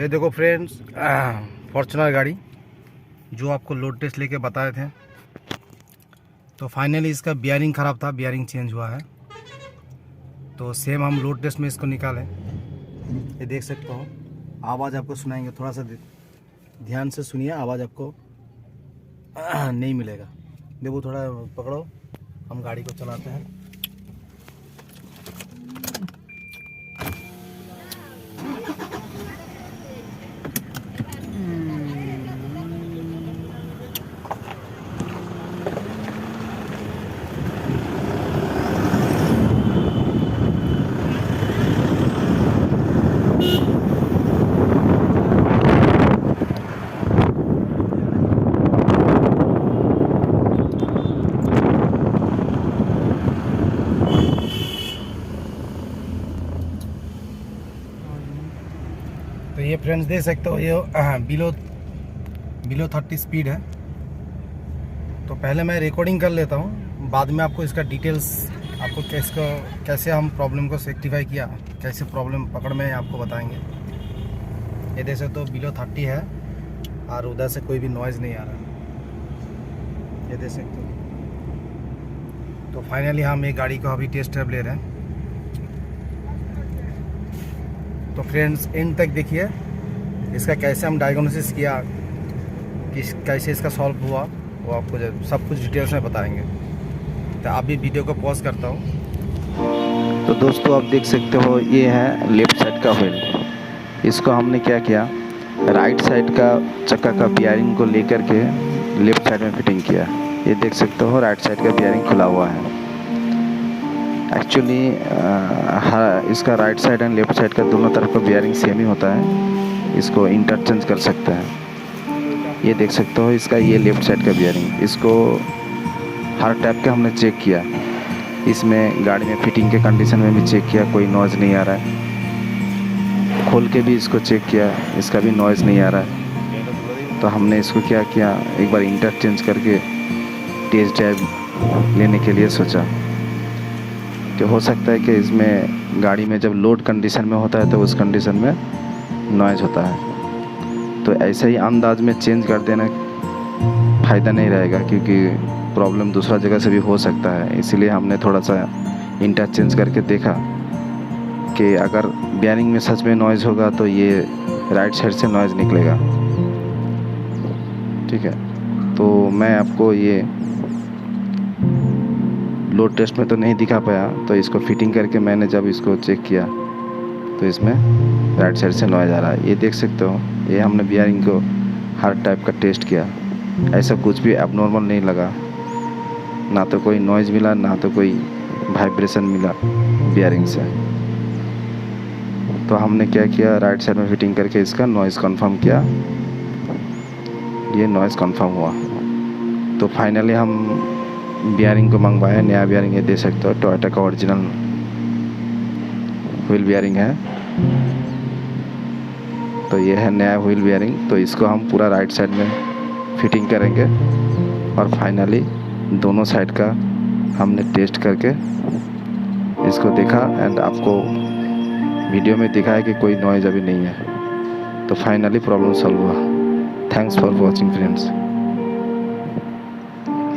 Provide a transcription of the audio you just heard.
ये देखो friends, Fortuner गाड़ी जो आपको लोड टेस्ट लेके बताए थे, तो फाइनली इसका बियरिंग ख़राब था, बियरिंग चेंज हुआ है। तो सेम हम लोड टेस्ट में इसको निकालें। ये देख सकते हो, आवाज़ आपको सुनाएंगे, थोड़ा सा ध्यान से सुनिए, आवाज़ आपको नहीं मिलेगा। देखो थोड़ा पकड़ो, हम गाड़ी को चलाते हैं। तो ये फ्रेंड्स देख सकते हो, ये बिलो 30 स्पीड है। तो पहले मैं रिकॉर्डिंग कर लेता हूँ, बाद में आपको इसका डिटेल्स, आपको कैसे हम प्रॉब्लम को रेक्टिफाई किया, कैसे प्रॉब्लम पकड़ में आपको बताएंगे। ये देख सकते हो बिलो 30 है और उधर से कोई भी नॉइज़ नहीं आ रहा, ये देख सकते हो। तो फाइनली हम एक गाड़ी को अभी टेस्ट ड्राइव ले रहे हैं। तो फ्रेंड्स एंड तक देखिए, इसका कैसे हम डायग्नोसिस किया, कैसे इसका सॉल्व हुआ, वो आपको सब कुछ डिटेल्स में बताएंगे। तो अभी वीडियो को पॉज करता हूँ। तो दोस्तों आप देख सकते हो, ये है लेफ़्ट साइड का व्हील। इसको हमने क्या किया, राइट साइड का चक्का का बियरिंग को लेकर के लेफ़्ट साइड में फिटिंग किया। ये देख सकते हो राइट साइड का बियरिंग खुला हुआ है। एक्चुअली इसका right side and left side का दोनों तरफ का बियरिंग सेम ही होता है, इसको इंटरचेंज कर सकते हैं। ये देख सकते हो इसका ये लेफ़्ट साइड का बियरिंग, इसको हर टाइप का हमने चेक किया। इसमें गाड़ी में फिटिंग के कंडीशन में भी चेक किया, कोई नॉइज़ नहीं आ रहा है। खोल के भी इसको चेक किया, इसका भी नॉइज़ नहीं आ रहा है। तो हमने इसको क्या किया, एक बार इंटरचेंज करके टेस्ट ड्राइव लेने के लिए सोचा कि हो सकता है कि इसमें गाड़ी में जब लोड कंडीशन में होता है तो उस कंडीशन में नॉइज़ होता है। तो ऐसे ही अंदाज में चेंज कर देना फ़ायदा नहीं रहेगा, क्योंकि प्रॉब्लम दूसरा जगह से भी हो सकता है। इसीलिए हमने थोड़ा सा इंटरचेंज करके देखा कि अगर बियरिंग में सच में नॉइज़ होगा तो ये राइट साइड से नॉइज़ निकलेगा। ठीक है, तो मैं आपको ये लोड टेस्ट में तो नहीं दिखा पाया, तो इसको फिटिंग करके मैंने जब इसको चेक किया तो इसमें राइट साइड से नॉइज़ आ रहा है। ये देख सकते हो, ये हमने बियरिंग को हर टाइप का टेस्ट किया, ऐसा कुछ भी एबनॉर्मल नहीं लगा, ना तो कोई नॉइज़ मिला, ना तो कोई वाइब्रेशन मिला बियरिंग से। तो हमने क्या किया, राइट साइड में फिटिंग करके इसका नॉइज़ कंफर्म किया, ये नॉइज़ कंफर्म हुआ। तो फाइनली हम बियरिंग को मंगवाया, नया बियरिंग। ये दे सकते हो टोयोटा का ओरिजिनल व्हील बियरिंग है। तो ये है नया व्हील बियरिंग। तो इसको हम पूरा राइट साइड में फिटिंग करेंगे और फाइनली दोनों साइड का हमने टेस्ट करके इसको देखा एंड आपको वीडियो में दिखाया कि कोई नॉइज़ अभी नहीं है। तो फाइनली प्रॉब्लम सॉल्व हुआ। Thanks for watching friends.